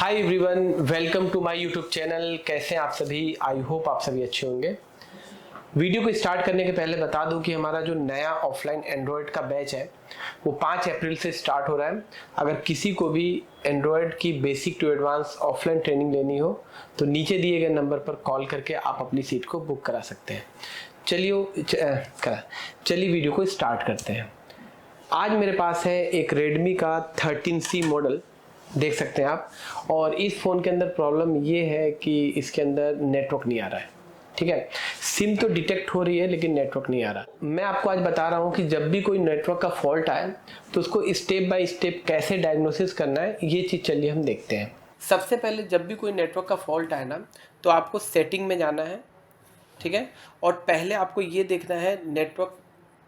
Hi everyone, welcome to my YouTube channel. कैसे हैं आप सभी? आई होप आप सभी अच्छे होंगे। वीडियो को स्टार्ट करने के पहले बता दूं कि हमारा जो नया ऑफलाइन एंड्रॉयड का बैच है वो 5 अप्रैल से स्टार्ट हो रहा है। अगर किसी को भी एंड्रॉयड की basic to advance offline training लेनी हो तो नीचे दिए गए नंबर पर कॉल करके आप अपनी सीट को बुक करा सकते हैं। चलिए वीडियो को स्टार्ट करते हैं। आज मेरे पास है एक Redmi का 13C मॉडल, देख सकते हैं आप। और इस फ़ोन के अंदर प्रॉब्लम ये है कि इसके अंदर नेटवर्क नहीं आ रहा है। ठीक है, सिम तो डिटेक्ट हो रही है लेकिन नेटवर्क नहीं आ रहा। मैं आपको आज बता रहा हूँ कि जब भी कोई नेटवर्क का फॉल्ट आए तो उसको स्टेप बाय स्टेप कैसे डायग्नोसिस करना है, ये चीज़ चलिए हम देखते हैं। सबसे पहले जब भी कोई नेटवर्क का फॉल्ट आए ना तो आपको सेटिंग में जाना है। ठीक है, और पहले आपको ये देखना है नेटवर्क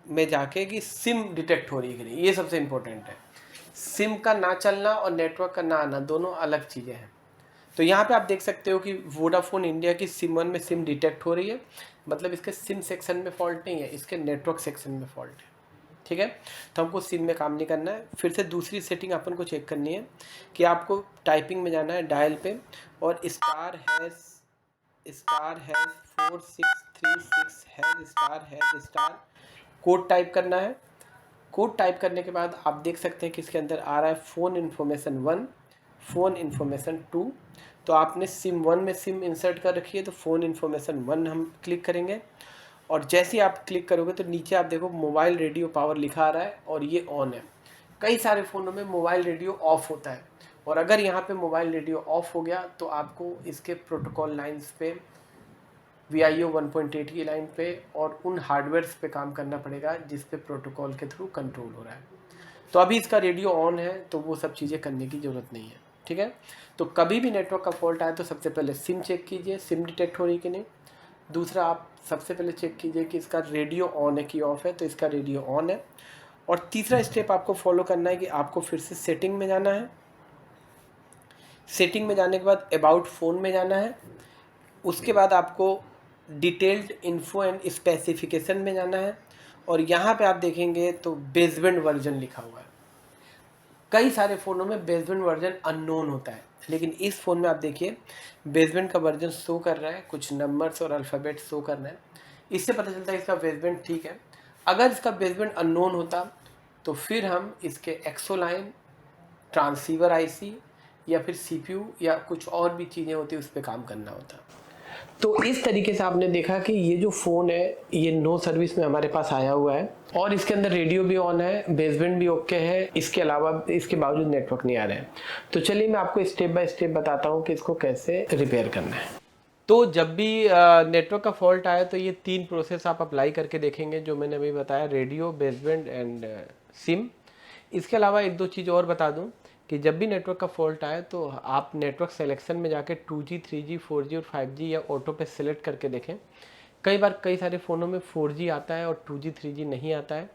में जाके कि सिम डिटेक्ट हो रही है कि नहीं। ये सबसे इम्पोर्टेंट है। सिम का ना चलना और नेटवर्क का ना आना दोनों अलग चीज़ें हैं। तो यहाँ पे आप देख सकते हो कि वोडाफोन इंडिया की सिम 1 में सिम डिटेक्ट हो रही है, मतलब इसके सिम सेक्शन में फॉल्ट नहीं है, इसके नेटवर्क सेक्शन में फॉल्ट है। ठीक है, तो हमको सिम में काम नहीं करना है। फिर से दूसरी सेटिंग अपन को चेक करनी है कि आपको टाइपिंग में जाना है डायल पे और *#4636# कोड टाइप करना है। कोड टाइप करने के बाद आप देख सकते हैं कि इसके अंदर आ रहा है फ़ोन इन्फॉर्मेशन 1, फ़ोन इन्फॉर्मेशन 2। तो आपने सिम 1 में सिम इंसर्ट कर रखी है तो फ़ोन इन्फॉर्मेशन 1 हम क्लिक करेंगे और जैसे ही आप क्लिक करोगे तो नीचे आप देखो मोबाइल रेडियो पावर लिखा आ रहा है और ये ऑन है। कई सारे फ़ोनों में मोबाइल रेडियो ऑफ होता है और अगर यहाँ पे मोबाइल रेडियो ऑफ हो गया तो आपको इसके प्रोटोकॉल लाइंस पे VIO 1.8 की लाइन पे और उन हार्डवेयर्स पे काम करना पड़ेगा जिस पे प्रोटोकॉल के थ्रू कंट्रोल हो रहा है। तो अभी इसका रेडियो ऑन है तो वो सब चीज़ें करने की ज़रूरत नहीं है। ठीक है, तो कभी भी नेटवर्क का फॉल्ट आए तो सबसे पहले सिम चेक कीजिए, सिम डिटेक्ट हो रही कि नहीं। दूसरा, आप सबसे पहले चेक कीजिए कि इसका रेडियो ऑन है कि ऑफ है, तो इसका रेडियो ऑन है। और तीसरा स्टेप आपको फॉलो करना है कि आपको फिर से सेटिंग में जाना है। सेटिंग में जाने के बाद अबाउट फ़ोन में जाना है। उसके बाद आपको डिटेल्ड इन्फो एंड स्पेसिफिकेशन में जाना है और यहाँ पे आप देखेंगे तो बेसबैंड वर्जन लिखा हुआ है। कई सारे फ़ोनों में बेसबैंड वर्जन अननोन होता है, लेकिन इस फ़ोन में आप देखिए बेसबैंड का वर्जन शो कर रहा है, कुछ नंबर्स और अल्फ़ाबेट शो कर रहा है। इससे पता चलता है इसका बेसबैंड ठीक है। अगर इसका बेसबैंड अननोन होता तो फिर हम इसके एक्सोलाइन, ट्रांसीवर IC या फिर CPU या कुछ और भी चीज़ें होती उस पर काम करना होता। तो इस तरीके से आपने देखा कि ये जो फ़ोन है ये नो सर्विस में हमारे पास आया हुआ है और इसके अंदर रेडियो भी ऑन है, बेसबैंड भी ओके है, इसके अलावा इसके बावजूद नेटवर्क नहीं आ रहा है। तो चलिए मैं आपको स्टेप बाय स्टेप बताता हूँ कि इसको कैसे रिपेयर करना है। तो जब भी नेटवर्क का फॉल्ट आया तो ये 3 प्रोसेस आप अप्लाई करके देखेंगे जो मैंने अभी बताया, रेडियो, बेसबैंड एंड सिम। इसके अलावा एक दो चीज़ और बता दूं कि जब भी नेटवर्क का फॉल्ट आए तो आप नेटवर्क सिलेक्शन में जाके 2G, 3G, 4G और 5G या ऑटो पे सिलेक्ट करके देखें। कई बार कई सारे फ़ोनों में 4G आता है और 2G, 3G नहीं आता है,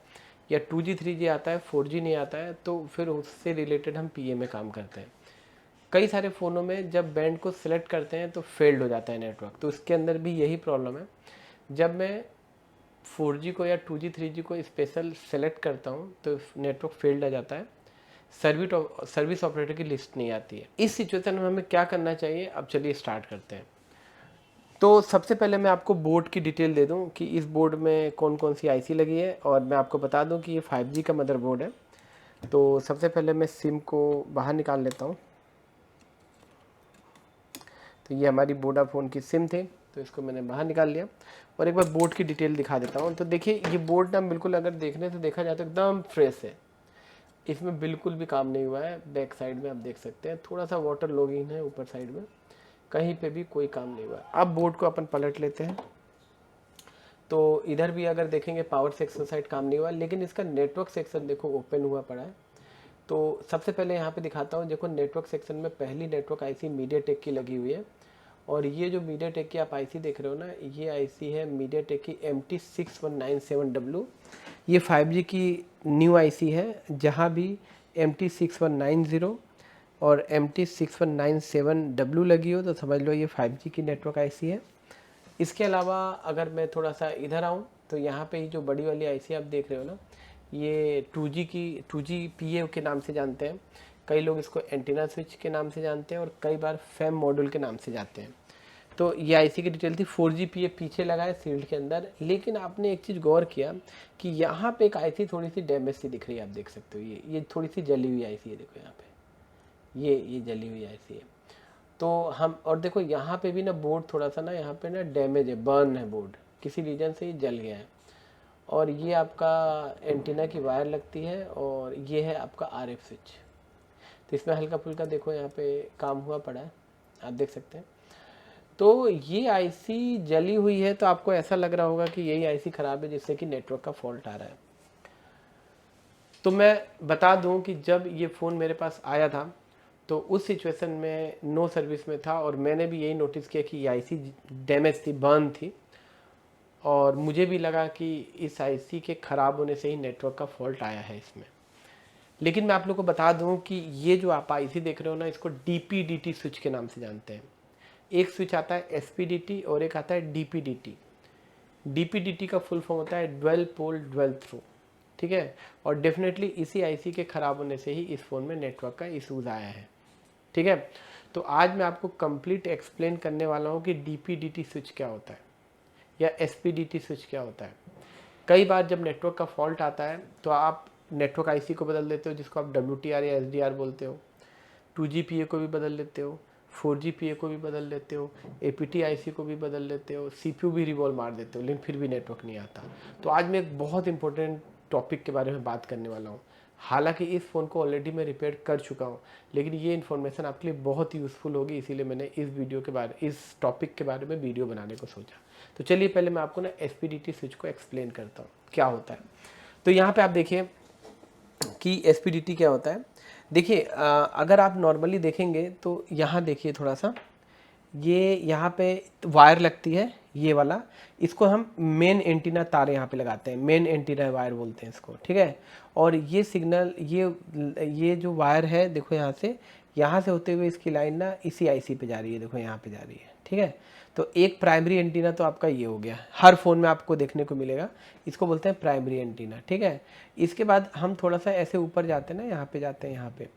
या 2G, 3G आता है, 4G नहीं आता है, तो फिर उससे रिलेटेड हम PA में काम करते हैं। कई सारे फ़ोनों में जब बैंड को सिलेक्ट करते हैं तो फेल्ड हो जाता है नेटवर्क, तो इसके अंदर भी यही प्रॉब्लम है। जब मैं 4G को या 2G, 3G को स्पेशल सेलेक्ट करता हूँ तो नेटवर्क फेल्ड आ जाता है, सर्विस ऑपरेटर की लिस्ट नहीं आती है। इस सिचुएशन में हमें क्या करना चाहिए, अब चलिए स्टार्ट करते हैं। तो सबसे पहले मैं आपको बोर्ड की डिटेल दे दूं कि इस बोर्ड में कौन कौन सी IC लगी है और मैं आपको बता दूं कि ये 5G का मदरबोर्ड है। तो सबसे पहले मैं सिम को बाहर निकाल लेता हूं। तो ये हमारी वोडाफोन की सिम थी, तो इसको मैंने बाहर निकाल लिया और एक बार बोर्ड की डिटेल दिखा देता हूँ। तो देखिए ये बोर्ड ना बिल्कुल अगर देखने से देखा जाए तो एकदम फ्रेश है, इसमें बिल्कुल भी काम नहीं हुआ है। बैक साइड में आप देख सकते हैं थोड़ा सा वाटर लॉगिंग है, ऊपर साइड में कहीं पे भी कोई काम नहीं हुआ है। अब बोर्ड को अपन पलट लेते हैं तो इधर भी अगर देखेंगे पावर सेक्शन साइड काम नहीं हुआ, लेकिन इसका नेटवर्क सेक्शन देखो ओपन हुआ पड़ा है। तो सबसे पहले यहाँ पे दिखाता हूँ, देखो नेटवर्क सेक्शन में पहली नेटवर्क IC मीडियाटेक की लगी हुई है और ये जो मीडियाटेक की आप IC देख रहे हो ना, ये IC है मीडियाटेक की MT6197W। ये 5G की न्यू IC है, जहाँ भी MT6190 और MT6197W लगी हो तो समझ लो ये 5G की नेटवर्क IC है। इसके अलावा अगर मैं थोड़ा सा इधर आऊँ तो यहाँ पे जो बड़ी वाली IC आप देख रहे हो ना, ये 2G PA के नाम से जानते हैं। कई लोग इसको एंटीना स्विच के नाम से जानते हैं और कई बार फैम मॉड्यूल के नाम से जानते हैं। तो ये आईसी की डिटेल थी। 4GPA पीछे लगा है सील्ड के अंदर, लेकिन आपने एक चीज़ गौर किया कि यहाँ पे एक आईसी थोड़ी सी डैमेज सी दिख रही है, आप देख सकते हो। ये थोड़ी सी जली हुई आईसी है, देखो यहाँ पे ये जली हुई आईसी है। तो हम और देखो यहाँ पे भी ना बोर्ड थोड़ा सा ना यहाँ पे ना डैमेज है, बर्न है बोर्ड, किसी रीजन से ये जल गया है। और ये आपका एंटीना की वायर लगती है और ये है आपका RF स्विच। तो इसमें हल्का फुल्का देखो यहाँ पे काम हुआ पड़ा है, आप देख सकते हैं। तो ये आईसी जली हुई है, तो आपको ऐसा लग रहा होगा कि यही आईसी ख़राब है जिससे कि नेटवर्क का फॉल्ट आ रहा है। तो मैं बता दूं कि जब ये फ़ोन मेरे पास आया था तो उस सिचुएशन में नो सर्विस में था और मैंने भी यही नोटिस किया कि ये आईसी डैमेज थी, बर्न थी, और मुझे भी लगा कि इस आईसी के ख़राब होने से ही नेटवर्क का फॉल्ट आया है इसमें। लेकिन मैं आप लोग को बता दूं कि ये जो आप आईसी देख रहे हो ना, इसको DP-DT स्विच के नाम से जानते हैं। एक स्विच आता है SPD और एक आता है DP-DT। DP-DT का फुल फॉर्म होता है ड्वेल पोल ड्वेल थ्रू, ठीक है। और डेफिनेटली इसी आईसी के ख़राब होने से ही इस फ़ोन में नेटवर्क का इशूज़ आया है, ठीक है। तो आज मैं आपको कंप्लीट एक्सप्लेन करने वाला हूँ कि DP-DT स्विच क्या होता है या SPD-DT स्विच क्या होता है। कई बार जब नेटवर्क का फॉल्ट आता है तो आप नेटवर्क आईसी को बदल देते हो, जिसको आप WTR या SDR बोलते हो, 2GPA को भी बदल लेते हो, 4GPA को भी बदल लेते हो, APT आईसी को भी बदल लेते हो, CPU भी रिवॉल्व मार देते हो, लेकिन फिर भी नेटवर्क नहीं आता। तो आज मैं एक बहुत इंपॉर्टेंट टॉपिक के बारे में बात करने वाला हूँ। हालांकि इस फ़ोन को ऑलरेडी मैं रिपेयर कर चुका हूँ, लेकिन ये इन्फॉर्मेशन आपके लिए बहुत यूज़फुल होगी, इसीलिए मैंने इस टॉपिक के बारे में वीडियो बनाने को सोचा। तो चलिए पहले मैं आपको ना SPD-DT स्विच को एक्सप्लेन करता हूँ क्या होता है। तो यहाँ पे आप देखिए कि SPD-DT क्या होता है। देखिए अगर आप नॉर्मली देखेंगे तो यहाँ देखिए थोड़ा सा, ये यहाँ पे वायर लगती है, ये वाला, इसको हम मेन एंटीना तार यहाँ पे लगाते हैं, मेन एंटीना वायर बोलते हैं इसको, ठीक है। और ये सिग्नल, ये जो वायर है देखो यहाँ से होते हुए इसकी लाइन ना इसी आईसी पे जा रही है, देखो यहाँ पे जा रही है, ठीक है। तो एक प्राइमरी एंटीना तो आपका ये हो गया, हर फ़ोन में आपको देखने को मिलेगा, इसको बोलते हैं प्राइमरी एंटीना, ठीक है। इसके बाद हम थोड़ा सा ऐसे ऊपर जाते हैं ना, यहाँ पे जाते हैं, यहाँ पे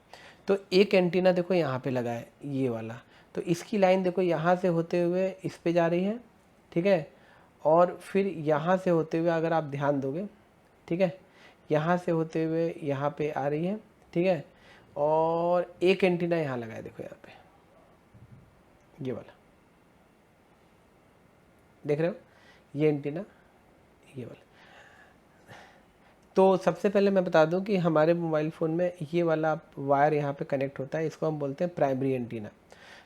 तो एक एंटीना देखो यहाँ पे लगा है, ये वाला। तो इसकी लाइन देखो यहाँ से होते हुए इस पे जा रही है, ठीक है। और फिर यहाँ से होते हुए अगर आप ध्यान दोगे, ठीक है, यहाँ से होते हुए यहाँ पे आ रही है, ठीक है। और एक एंटीना यहाँ लगा है, देखो यहाँ पे, ये वाला देख रहे हो, ये एंटीना, ये वाला। तो सबसे पहले मैं बता दूं कि हमारे मोबाइल फ़ोन में ये वाला वायर यहाँ पे कनेक्ट होता है, इसको हम बोलते हैं प्राइमरी एंटीना।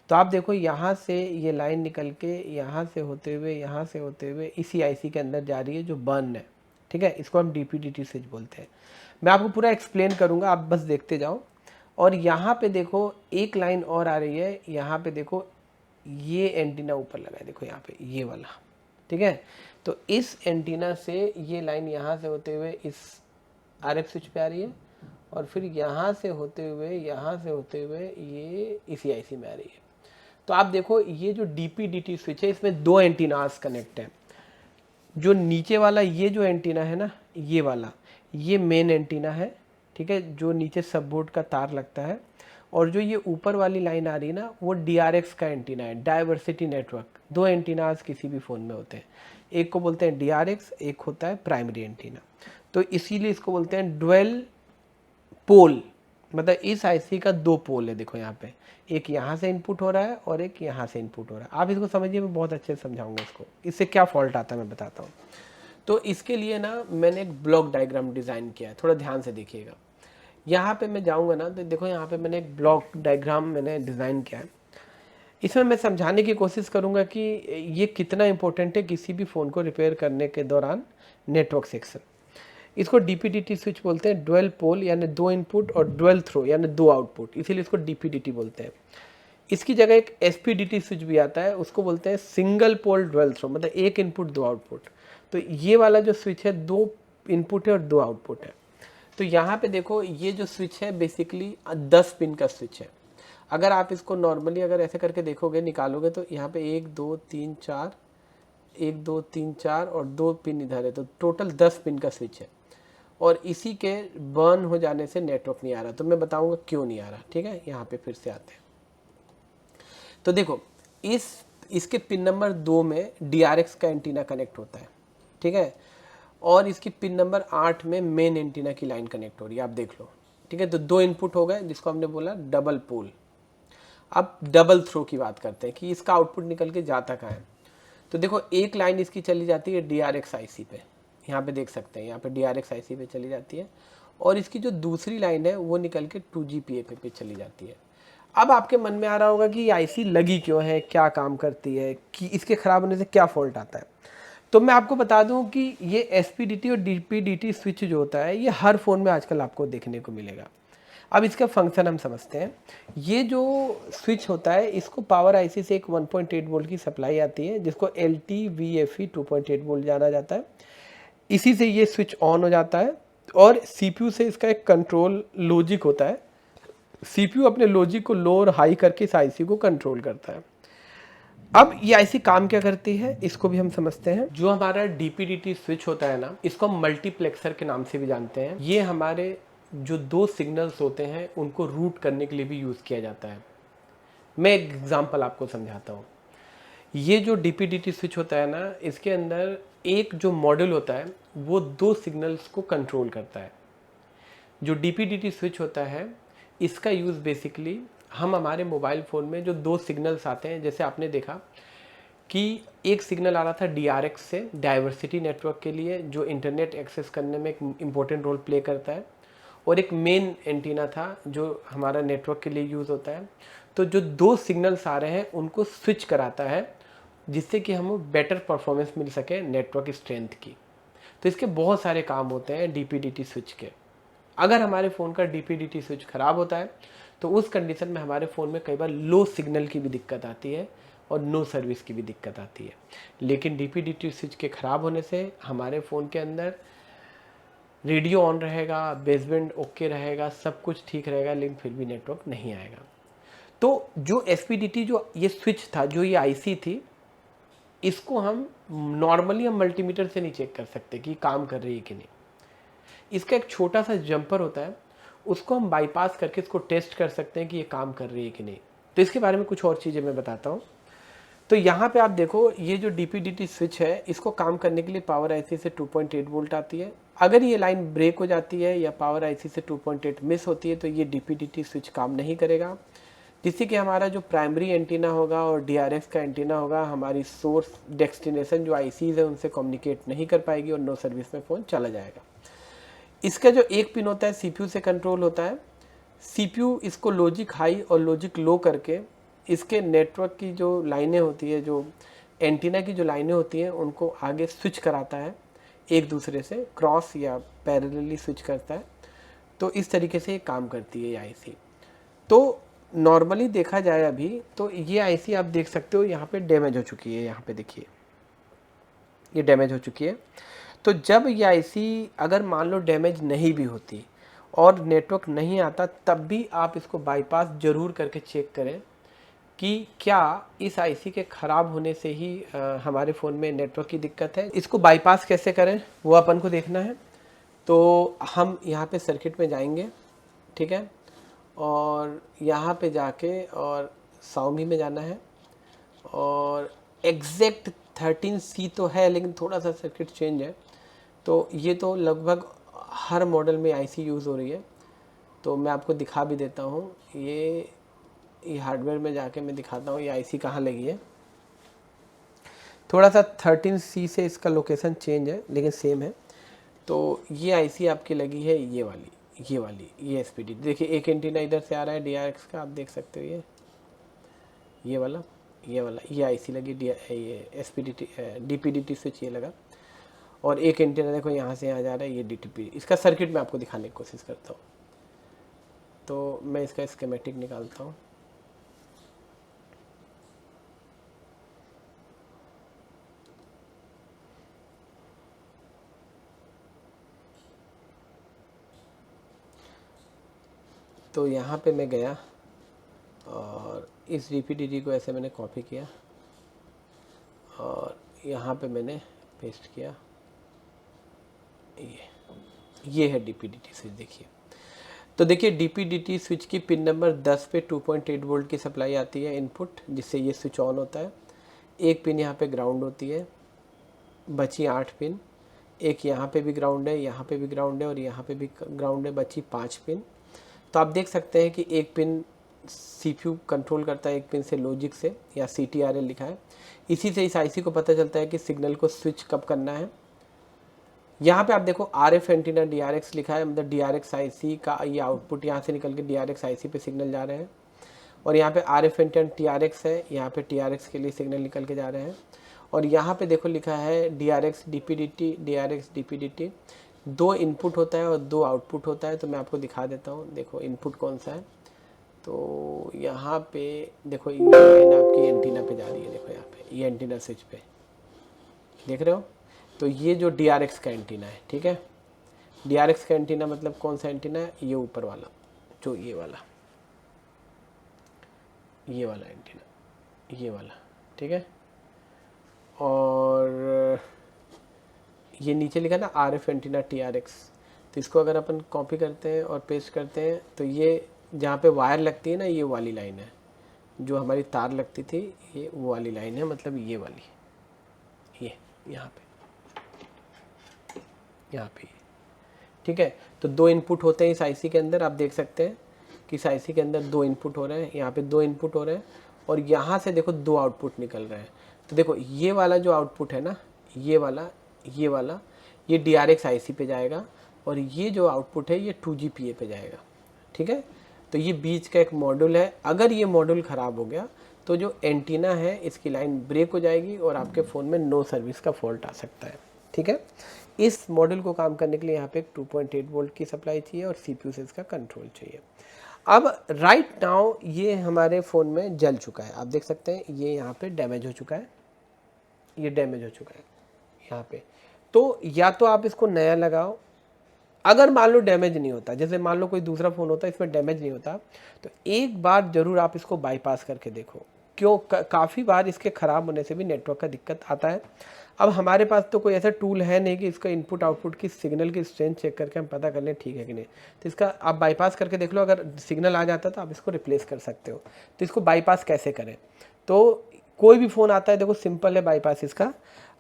तो आप देखो यहाँ से ये लाइन निकल के यहाँ से होते हुए, यहाँ से होते हुए इसी आईसी के अंदर जा रही है जो बर्न है, ठीक है। इसको हम DP-DT स्विच बोलते हैं। मैं आपको पूरा एक्सप्लेन करूँगा, आप बस देखते जाओ। और यहाँ पे देखो एक लाइन और आ रही है, यहाँ पे देखो ये एंटीना ऊपर लगा है, देखो यहाँ पे ये वाला, ठीक है। तो इस एंटीना से ये लाइन यहाँ से होते हुए इस RF स्विच पे आ रही है और फिर यहाँ से होते हुए ये इसी आईसी में आ रही है। तो आप देखो ये जो DP-DT स्विच है, इसमें दो एंटीनास कनेक्ट हैं। जो नीचे वाला ये जो एंटीना है ना, ये वाला, ये मेन एंटीना है, ठीक है, जो नीचे सबबोर्ड का तार लगता है। और जो ये ऊपर वाली लाइन आ रही है ना, वो DRX का एंटीना है, डाइवर्सिटी नेटवर्क। दो एंटीनास किसी भी फ़ोन में होते हैं, एक को बोलते हैं DRX, एक होता है प्राइमरी एंटीना। तो इसीलिए इसको बोलते हैं ड्वेल पोल, मतलब इस आईसी का दो पोल है, देखो यहाँ पे, एक यहाँ से इनपुट हो रहा है और एक यहाँ से इनपुट हो रहा है। आप इसको समझिए, मैं बहुत अच्छे से समझाऊंगा इसको, इससे क्या फॉल्ट आता है मैं बताता हूँ। तो इसके लिए ना मैंने एक ब्लॉक डायग्राम डिज़ाइन किया है, थोड़ा ध्यान से देखिएगा। यहाँ पे मैं जाऊँगा ना तो देखो यहाँ पे मैंने एक ब्लॉक डायग्राम मैंने डिज़ाइन किया है। इसमें मैं समझाने की कोशिश करूँगा कि ये कितना इंपॉर्टेंट है किसी भी फ़ोन को रिपेयर करने के दौरान नेटवर्क सेक्शन। इसको DP-DT स्विच बोलते हैं, ड्वेल पोल यानी दो इनपुट और ड्वेल थ्रो यानी दो आउटपुट, इसीलिए इसको DP-DT बोलते हैं। इसकी जगह एक SPD-DT स्विच भी आता है, उसको बोलते हैं सिंगल पोल ड्वेल थ्रो, मतलब एक इनपुट दो आउटपुट। तो ये वाला जो स्विच है, दो इनपुट है और दो आउटपुट है। तो यहाँ पे देखो ये जो स्विच है बेसिकली 10 पिन का स्विच है। अगर आप इसको नॉर्मली अगर ऐसे करके देखोगे, निकालोगे, तो यहाँ पे 1 2 3 4 और 2 पिन इधर है, तो टोटल 10 पिन का स्विच है। और इसी के बर्न हो जाने से नेटवर्क नहीं आ रहा। तो मैं बताऊंगा क्यों नहीं आ रहा, ठीक है। यहाँ पे फिर से आते हैं। तो देखो इसके पिन नंबर 2 में DRX का एंटीना कनेक्ट होता है, ठीक है, और इसकी पिन नंबर 8 में मेन एंटीना की लाइन कनेक्ट हो रही है, आप देख लो, ठीक है। तो 2 इनपुट हो गए, जिसको हमने बोला डबल पोल। अब डबल थ्रो की बात करते हैं कि इसका आउटपुट निकल के जाता कहाँ है। तो देखो एक लाइन इसकी चली जाती है DRX IC पे, यहाँ पे देख सकते हैं, यहाँ पे DRX IC पे चली जाती है, और इसकी जो दूसरी लाइन है वो निकल के 2GPA पे चली जाती है। अब आपके मन में आ रहा होगा कि ये IC लगी क्यों है, क्या काम करती है, कि इसके ख़राब होने से क्या फॉल्ट आता है। तो मैं आपको बता दूं कि ये SPDT और DPDT स्विच जो होता है ये हर फ़ोन में आजकल आपको देखने को मिलेगा। अब इसका फंक्शन हम समझते हैं। ये जो स्विच होता है इसको पावर IC से एक 1.8 वोल्ट की सप्लाई आती है, जिसको LTVFE 2.8 वोल्ट जाना जाता है। इसी से ये स्विच ऑन हो जाता है, और CPU से इसका एक कंट्रोल लॉजिक होता है। CPU अपने लॉजिक को लो और हाई करके इस IC को कंट्रोल करता है। अब ये IC काम क्या करती है इसको भी हम समझते हैं। जो हमारा DPDT स्विच होता है ना, इसको हम मल्टीप्लेक्सर के नाम से भी जानते हैं। ये हमारे जो 2 सिग्नल्स होते हैं उनको रूट करने के लिए भी यूज़ किया जाता है। मैं एक एग्जांपल आपको समझाता हूँ। ये जो DPDT स्विच होता है ना, इसके अंदर एक जो मॉड्यूल होता है वो 2 सिग्नल्स को कंट्रोल करता है। जो DPDT स्विच होता है इसका यूज़ बेसिकली हम हमारे मोबाइल फ़ोन में जो 2 सिग्नल्स आते हैं, जैसे आपने देखा कि एक सिग्नल आ रहा था DRX से डाइवर्सिटी नेटवर्क के लिए, जो इंटरनेट एक्सेस करने में एक इम्पोर्टेंट रोल प्ले करता है, और एक मेन एंटीना था जो हमारा नेटवर्क के लिए यूज़ होता है। तो जो 2 सिग्नल्स आ रहे हैं उनको स्विच कराता है, जिससे कि हमें बेटर परफॉर्मेंस मिल सके नेटवर्क स्ट्रेंथ की। तो इसके बहुत सारे काम होते हैं DPDT स्विच के। अगर हमारे फ़ोन का DPDT स्विच ख़राब होता है तो उस कंडीशन में हमारे फ़ोन में कई बार लो सिग्नल की भी दिक्कत आती है और नो सर्विस की भी दिक्कत आती है। लेकिन DPDT स्विच के ख़राब होने से हमारे फ़ोन के अंदर रेडियो ऑन रहेगा, बेसबैंड ओके रहेगा, सब कुछ ठीक रहेगा, लेकिन फिर भी नेटवर्क नहीं आएगा। तो जो SPDT जो ये स्विच था, जो ये IC थी, इसको हम नॉर्मली हम मल्टीमीटर से नहीं चेक कर सकते कि काम कर रही है कि नहीं। इसका एक छोटा सा जंपर होता है, उसको हम बाईपास करके इसको टेस्ट कर सकते हैं कि ये काम कर रही है कि नहीं। तो इसके बारे में कुछ और चीज़ें मैं बताता हूँ। तो यहाँ पे आप देखो, ये जो DPDT स्विच है इसको काम करने के लिए पावर IC से 2.8 वोल्ट आती है। अगर ये लाइन ब्रेक हो जाती है या पावर IC से 2.8 मिस होती है तो ये DPDT स्विच काम नहीं करेगा, जिससे कि हमारा जो प्राइमरी एंटीना होगा और DRX का एंटीना होगा, हमारी सोर्स डेस्टिनेशन जो ICs है उनसे कम्युनिकेट नहीं कर पाएगी और नो सर्विस में फ़ोन चला जाएगा। इसका जो एक पिन होता है CPU से कंट्रोल होता है। CPU इसको लॉजिक हाई और लॉजिक लो करके इसके नेटवर्क की जो लाइनें होती है, जो एंटीना की जो लाइनें होती हैं, उनको आगे स्विच कराता है, एक दूसरे से क्रॉस या पैरेलली स्विच करता है। तो इस तरीके से ये काम करती है ये IC। तो नॉर्मली देखा जाए अभी तो ये IC आप देख सकते हो यहाँ पे डैमेज हो चुकी है। यहाँ पे देखिए ये डैमेज हो चुकी है। तो जब ये IC अगर मान लो डैमेज नहीं भी होती और नेटवर्क नहीं आता, तब भी आप इसको बाईपास ज़रूर करके चेक करें कि क्या इस IC के ख़राब होने से ही हमारे फ़ोन में नेटवर्क की दिक्कत है। इसको बाईपास कैसे करें वो अपन को देखना है। तो हम यहाँ पे सर्किट में जाएंगे, ठीक है, और यहाँ पे जाके और Xiaomi में जाना है, और एग्जैक्ट 13C तो है लेकिन थोड़ा सा सर्किट चेंज है। तो ये तो लगभग हर मॉडल में IC यूज़ हो रही है। तो मैं आपको दिखा भी देता हूँ, ये हार्डवेयर में जाके मैं दिखाता हूँ ये IC कहाँ लगी है। थोड़ा सा 13C से इसका लोकेशन चेंज है लेकिन सेम है। तो ये IC आपकी लगी है ये वाली ये SPD। देखिए एक एंटीना इधर से आ रहा है DRX का, आप देख सकते हो, ये वाला ये IC लगी, ये SPDT DPDT स्विच ये लगा, और एक एंटीना देखो यहाँ से यहाँ जा रहा है, ये DTP। इसका सर्किट मैं आपको दिखाने की कोशिश करता हूँ। तो मैं इसका स्कीमेटिक निकालता हूँ। तो यहाँ पे मैं गया और इस DPDT को ऐसे मैंने कॉपी किया और यहाँ पे मैंने पेस्ट किया ये। ये है DP/DT स्विच देखिए। तो देखिए DP/DT स्विच की पिन नंबर 10 पे 2.8 वोल्ट की सप्लाई आती है इनपुट, जिससे ये स्विच ऑन होता है। एक पिन यहाँ पे ग्राउंड होती है, बची 8 पिन। एक यहाँ पे भी ग्राउंड है, यहाँ पे भी ग्राउंड है और यहाँ पे भी ग्राउंड है, बची 5 पिन। तो आप देख सकते हैं कि एक पिन CPU कंट्रोल करता है, एक पिन से लॉजिक से, या CTRL लिखा है। इसी से इस IC को पता चलता है कि सिग्नल को स्विच कब करना है। यहाँ पे आप देखो RF एंटीना DRX लिखा है, मतलब DRX IC का ये आउटपुट यहाँ से निकल के DRX IC पे सिग्नल जा रहे हैं। और यहाँ पे RF एंटीना TRX है, यहाँ पे TRX के लिए सिग्नल निकल के जा रहे हैं। और यहाँ पे देखो लिखा है DRX DP/DT, DRX DP/DT। 2 input होता है और 2 आउटपुट होता है। तो मैं आपको दिखा देता हूँ, देखो इनपुट कौन सा है। तो यहाँ पे देखो ये लाइन आपकी एंटीना पे जा रही है, देखो यहाँ पे ये एंटीना स्विच पे देख रहे हो। तो ये जो DRX का एंटीना है, ठीक है। DRX का एंटीना मतलब कौन सा एंटीना है, ये ऊपर वाला, जो ये वाला एंटीना, ये वाला, ठीक है। और ये नीचे लिखा ना RF एंटीना TRX। तो इसको अगर अपन कॉपी करते हैं और पेस्ट करते हैं, तो ये जहाँ पे वायर लगती है ना, ये वाली लाइन है, जो हमारी तार लगती थी, ये वो वाली लाइन है, मतलब ये वाली, ये यहाँ पे, ठीक है। तो 2 इनपुट होते हैं इस IC के अंदर। आप देख सकते हैं कि इस IC के अंदर 2 इनपुट हो रहे हैं, यहाँ पे 2 इनपुट हो रहे हैं और यहाँ से देखो 2 आउटपुट निकल रहे हैं। तो देखो ये वाला जो आउटपुट है ना, ये वाला ये DRX IC पे जाएगा और ये जो आउटपुट है ये 2GPA पे जाएगा, ठीक है। तो ये बीच का एक मॉड्यूल है। अगर ये मॉड्यूल ख़राब हो गया तो जो एंटीना है इसकी लाइन ब्रेक हो जाएगी और आपके फ़ोन में नो सर्विस का फॉल्ट आ सकता है, ठीक है। इस मॉड्यूल को काम करने के लिए यहाँ पे एक 2.8 वोल्ट की सप्लाई चाहिए और CPU से इसका कंट्रोल चाहिए। अब राइट नाउ ये हमारे फ़ोन में जल चुका है, आप देख सकते हैं ये यहाँ पे डैमेज हो चुका है, ये डैमेज हो चुका है यहाँ पे। तो या तो आप इसको नया लगाओ, अगर मान लो डैमेज नहीं होता, जैसे मान लो कोई दूसरा फ़ोन होता है इसमें डैमेज नहीं होता, तो एक बार ज़रूर आप इसको बाईपास करके देखो। क्यों, काफ़ी बार इसके ख़राब होने से भी नेटवर्क का दिक्कत आता है। अब हमारे पास तो कोई ऐसा टूल है नहीं कि इसका इनपुट आउटपुट की सिग्नल की स्ट्रेंथ चेक करके हम पता कर लें ठीक है कि नहीं। तो इसका आप बाईपास करके देख लो, अगर सिग्नल आ जाता तो आप इसको रिप्लेस कर सकते हो। तो इसको बाईपास कैसे करें, तो कोई भी फ़ोन आता है, देखो सिंपल है बाईपास इसका।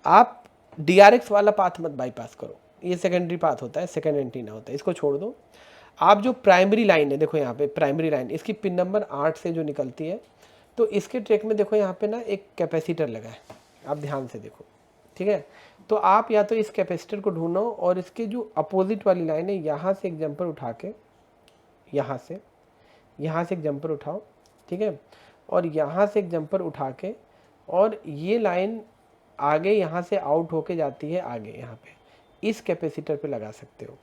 आप DRX वाला पाथ मत बाईपास करो, ये सेकेंडरी पाथ होता है, सेकेंड एंटीना होता है, इसको छोड़ दो। आप जो प्राइमरी लाइन है, देखो यहाँ पे प्राइमरी लाइन, इसकी पिन नंबर 8 से जो निकलती है, तो इसके ट्रैक में देखो यहाँ पे ना एक कैपेसिटर लगा है, आप ध्यान से देखो, ठीक है। तो आप या तो इस कैपेसिटर को ढूंढो और इसके जो अपोजिट वाली लाइन है, यहाँ से एक जंपर उठा के, यहाँ से एक जंपर उठाओ, ठीक है। और यहाँ से एक जंपर उठा के, और ये लाइन आगे यहाँ से आउट होके जाती है आगे, यहाँ पे इस कैपेसिटर पे लगा सकते हो।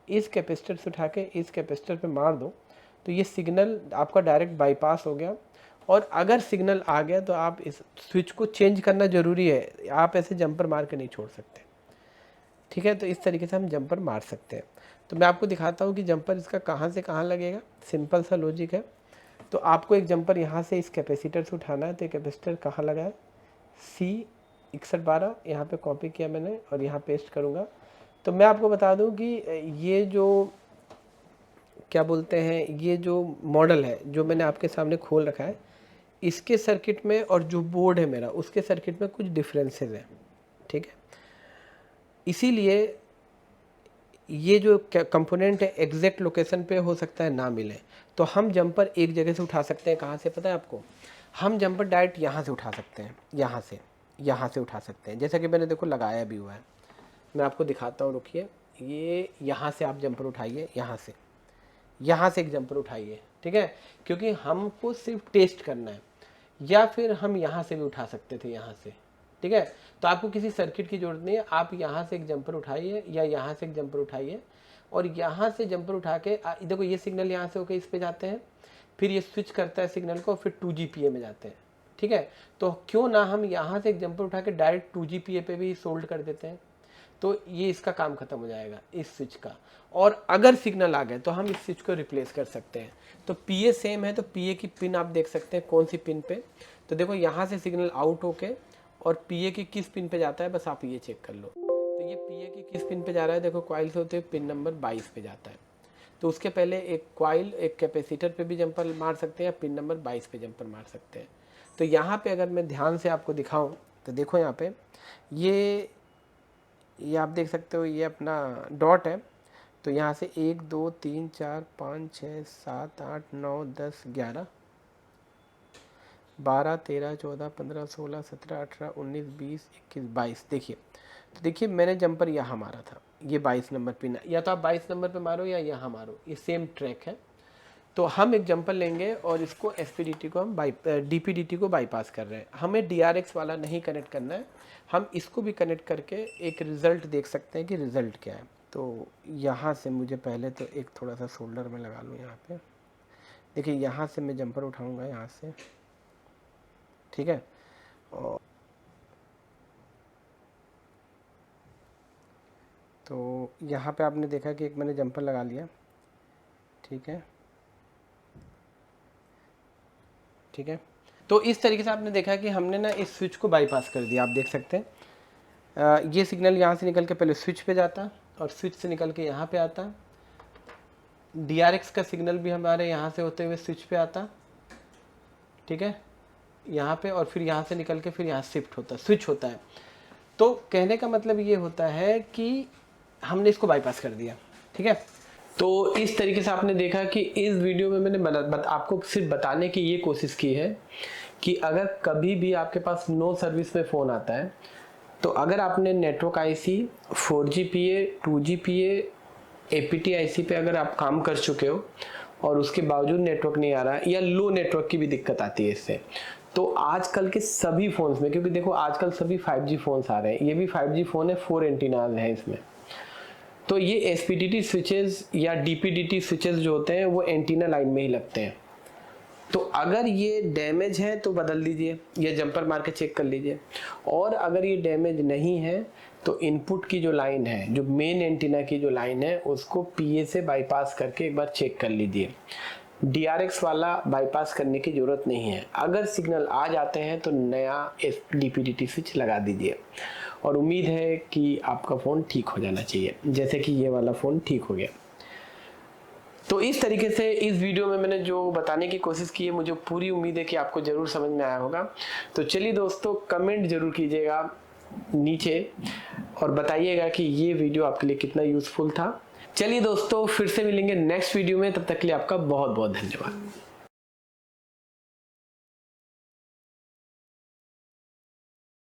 इस कैपेसिटर से उठा के इस कैपेसिटर पे मार दो, तो ये सिग्नल आपका डायरेक्ट बाईपास हो गया। और अगर सिग्नल आ गया तो आप इस स्विच को चेंज करना ज़रूरी है, आप ऐसे जंपर मार के नहीं छोड़ सकते, ठीक है। तो इस तरीके से हम जंपर मार सकते हैं। तो मैं आपको दिखाता हूँ कि जंपर इसका कहाँ से कहाँ लगेगा, सिंपल सा लॉजिक है। तो आपको एक जंपर यहाँ से इस कैपेसिटर से उठाना है। तो कैपेसिटर कहाँ लगा है, C6112, यहाँ पे कॉपी किया मैंने और यहाँ पेस्ट करूँगा। तो मैं आपको बता दूँ कि ये जो क्या बोलते हैं, ये जो मॉडल है जो मैंने आपके सामने खोल रखा है, इसके सर्किट में और जो बोर्ड है मेरा उसके सर्किट में कुछ डिफरेंसेस हैं, ठीक है। इसीलिए ये जो कंपोनेंट है एग्जैक्ट लोकेशन पे हो सकता है ना मिले, तो हम जंपर एक जगह से उठा सकते हैं। कहाँ से पता है आपको, हम जंपर डायरेक्ट यहाँ से उठा सकते हैं, यहाँ से उठा सकते हैं। जैसा कि मैंने देखो लगाया भी हुआ है, मैं आपको दिखाता हूँ, रुकिए। ये यहाँ से आप जंपर उठाइए, यहाँ से एक जंपर उठाइए, ठीक है, क्योंकि हमको सिर्फ टेस्ट करना है। या फिर हम यहाँ से भी उठा सकते थे, यहाँ से, ठीक है। तो आपको किसी सर्किट की जरूरत नहीं है, आप यहाँ से एक जंपर उठाइए या यहाँ से एक जंपर उठाइए और यहाँ से जंपर उठा के देखो ये सिग्नल यहाँ से होकर इस पे जाते हैं, फिर ये स्विच करता है सिग्नल को, फिर 2GPA में जाते हैं, ठीक है। तो क्यों ना हम यहाँ से एक जंपर उठा के डायरेक्ट 2GPA पे भी सोल्ड कर देते हैं, तो ये इसका काम खत्म हो जाएगा इस स्विच का। और अगर सिग्नल आ गए तो हम इस स्विच को रिप्लेस कर सकते हैं। तो PA सेम है, तो PA की पिन आप देख सकते हैं कौन सी पिन पे। तो देखो यहाँ से सिग्नल आउट होके और PA की किस पिन पे जाता है, बस आप ये चेक कर लो। तो ये PA की किस पिन पे जा रहा है, देखो कॉइल से होते हुए पिन नंबर 22 पे जाता है। तो उसके पहले एक कॉइल एक कैपेसिटर पे भी जंपर मार सकते हैं या पिन नंबर 22 पे जंपर मार सकते हैं। तो यहाँ पे अगर मैं ध्यान से आपको दिखाऊं तो देखो यहाँ पे ये आप देख सकते हो, ये अपना डॉट है। तो यहाँ से 1 2 3 4 5 6 7 8 9 10 11 12 13 14 15 16 17 18 19 20 21 22 देखिए। तो देखिए मैंने जंपर यहाँ मारा था, ये 22 नंबर पिन है, या तो आप 22 नंबर पे मारो या यहाँ मारो, ये सेम ट्रैक है। तो हम एक जंपर लेंगे और इसको SPDT को हम DPDT को बाईपास कर रहे हैं। हमें DRX वाला नहीं कनेक्ट करना है, हम इसको भी कनेक्ट करके एक रिज़ल्ट देख सकते हैं कि रिज़ल्ट क्या है। तो यहाँ से मुझे पहले तो एक थोड़ा सा शोल्डर में लगा लूँ यहाँ पे। देखिए यहाँ से मैं जंपर उठाऊँगा यहाँ से, ठीक है। और तो यहाँ पे आपने देखा कि एक मैंने जंपर लगा लिया, ठीक है, ठीक है। तो इस तरीके से आपने देखा कि हमने ना इस स्विच को बाईपास कर दिया। आप देख सकते हैं ये सिग्नल यहाँ से निकल के पहले स्विच पे जाता और स्विच से निकल के यहाँ पे आता। DRX का सिग्नल भी हमारे यहाँ से होते हुए स्विच पे आता, ठीक है, यहाँ पे, और फिर यहाँ से निकल के फिर यहाँ शिफ्ट होता, स्विच होता है। तो कहने का मतलब ये होता है कि हमने इसको बाईपास कर दिया, ठीक है। तो इस तरीके से आपने देखा कि इस वीडियो में मैंने आपको सिर्फ बताने की ये कोशिश की है कि अगर कभी भी आपके पास नो सर्विस में फ़ोन आता है, तो अगर आपने network IC 4GPA 2GPA APT IC पे अगर आप काम कर चुके हो और उसके बावजूद नेटवर्क नहीं आ रहा है या लो नेटवर्क की भी दिक्कत आती है इससे, तो आजकल के सभी फ़ोन्स में, क्योंकि देखो आजकल सभी 5G फ़ोन्स आ रहे हैं, ये भी 5G फ़ोन है, 4 एंटीनाज हैं इसमें। तो ये SPDT स्विचेस या DPDT स्विचेस जो होते हैं वो एंटीना लाइन में ही लगते हैं। तो अगर ये डैमेज है तो बदल दीजिए या जंपर मार के चेक कर लीजिए, और अगर ये डैमेज नहीं है तो इनपुट की जो लाइन है, जो मेन एंटीना की जो लाइन है, उसको PA से बाईपास करके एक बार चेक कर लीजिए। DRX वाला बाईपास करने की ज़रूरत नहीं है। अगर सिग्नल आ जाते हैं तो नया DPDT स्विच लगा दीजिए, और उम्मीद है कि आपका फ़ोन ठीक हो जाना चाहिए, जैसे कि ये वाला फ़ोन ठीक हो गया। तो इस तरीके से इस वीडियो में मैंने जो बताने की कोशिश की है, मुझे पूरी उम्मीद है कि आपको ज़रूर समझ में आया होगा। तो चलिए दोस्तों, कमेंट ज़रूर कीजिएगा नीचे और बताइएगा कि ये वीडियो आपके लिए कितना यूज़फुल था। चलिए दोस्तों, फिर से मिलेंगे नेक्स्ट वीडियो में, तब तक के लिए आपका बहुत बहुत धन्यवाद।